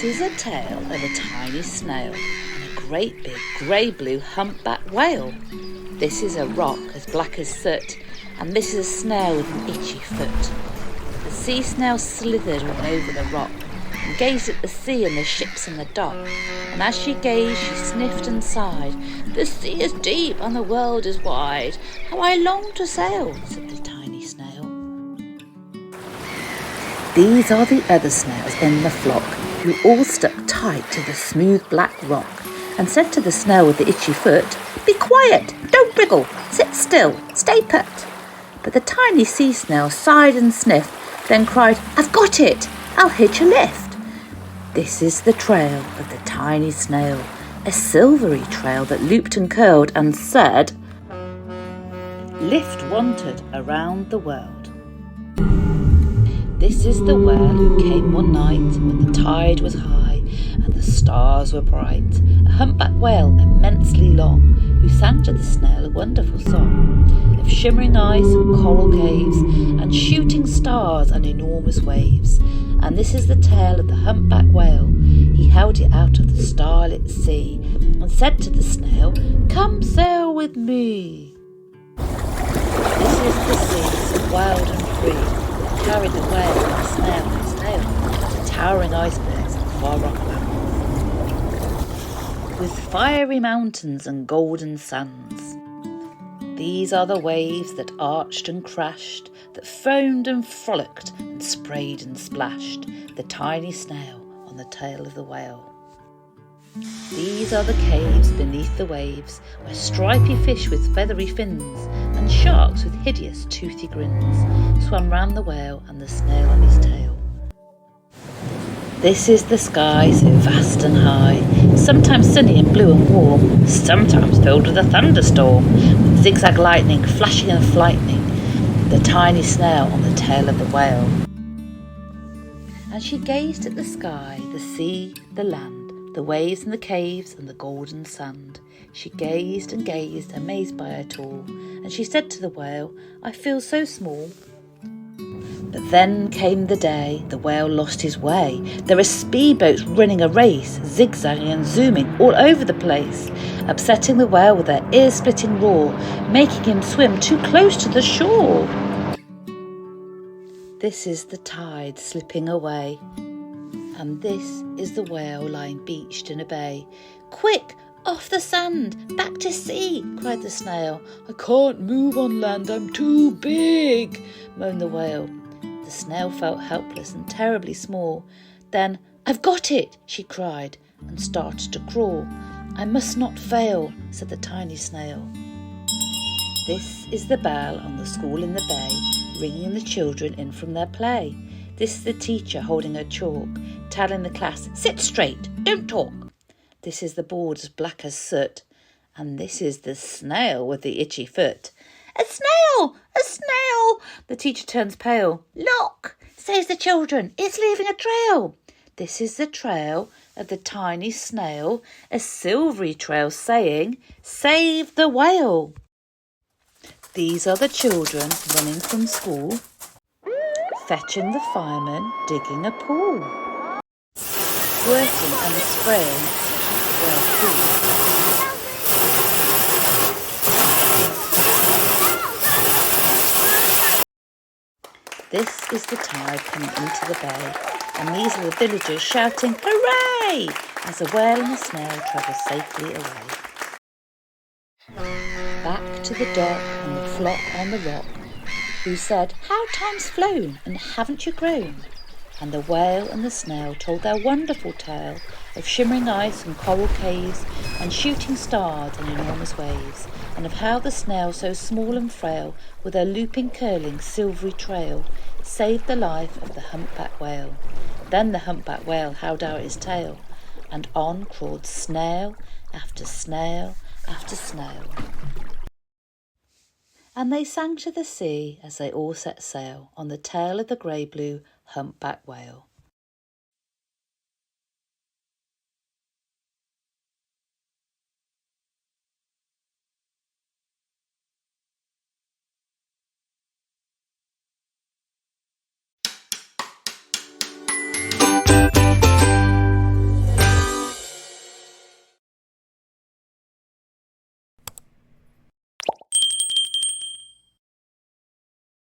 This is a tale of a tiny snail and a great big grey-blue humpback whale. This is a rock as black as soot, and this is a snail with an itchy foot. The sea snail slithered on over the rock and gazed at the sea and the ships in the dock. And as she gazed, she sniffed and sighed, "The sea is deep and the world is wide. How I long to sail," said the tiny snail. These are the other snails in the flock, who all stuck tight to the smooth black rock, and said to the snail with the itchy foot, "Be quiet, don't wriggle, sit still, stay put." But the tiny sea snail sighed and sniffed, then cried, "I've got it, I'll hitch a lift." This is the trail of the tiny snail, a silvery trail that looped and curled and said, "Lift wanted around the world." This is the whale who came one night when the tide was high and the stars were bright, a humpback whale immensely long, who sang to the snail a wonderful song of shimmering ice and coral caves and shooting stars and enormous waves. And this is the tale of the humpback whale. He held it out of the starlit sea and said to the snail, "Come sail with me." This is the sea, so wild and free, carried the whale and the snail in its tail, to towering icebergs and far rock mountains, with fiery mountains and golden sands. These are the waves that arched and crashed, that foamed and frolicked and sprayed and splashed the tiny snail on the tail of the whale. These are the caves beneath the waves, where stripy fish with feathery fins and sharks with hideous toothy grins swam round the whale and the snail on his tail. This is the sky so vast and high, sometimes sunny and blue and warm, sometimes filled with a thunderstorm, with zigzag lightning flashing and frightening the tiny snail on the tail of the whale. And she gazed at the sky, the sea, the land, the waves and the caves and the golden sand. She gazed and gazed, amazed by it all, and she said to the whale, "I feel so small." But then came the day the whale lost his way. There were speedboats running a race, zigzagging and zooming all over the place, upsetting the whale with their ear-splitting roar, making him swim too close to the shore. This is the tide slipping away, and this is the whale lying beached in a bay. "Quick, off the sand, back to sea," cried the snail. "I can't move on land, I'm too big," moaned the whale. The snail felt helpless and terribly small. Then, "I've got it," she cried, and started to crawl. "I must not fail," said the tiny snail. This is the bell on the school in the bay, ringing the children in from their play. This is the teacher holding her chalk, telling the class, "Sit straight, don't talk." This is the board as black as soot, and this is the snail with the itchy foot. "A snail! A snail!" The teacher turns pale. "Look," says the children, "it's leaving a trail." This is the trail of the tiny snail, a silvery trail saying, "Save the whale." These are the children running from school, fetching the fireman, digging a pool, squirting and spraying to keep the whale cool. This is the tide coming into the bay, and these are the villagers shouting, "Hooray!" as the whale and the snail travel safely away. Back to the dock and the flock on the rock, who said, "How time's flown, and haven't you grown?" And the whale and the snail told their wonderful tale of shimmering ice and coral caves and shooting stars and enormous waves, and of how the snail, so small and frail, with her looping, curling, silvery trail, saved the life of the humpback whale. Then the humpback whale held out his tail, and on crawled snail after snail after snail. And they sang to the sea as they all set sail on the tail of the grey-blue humpback whale.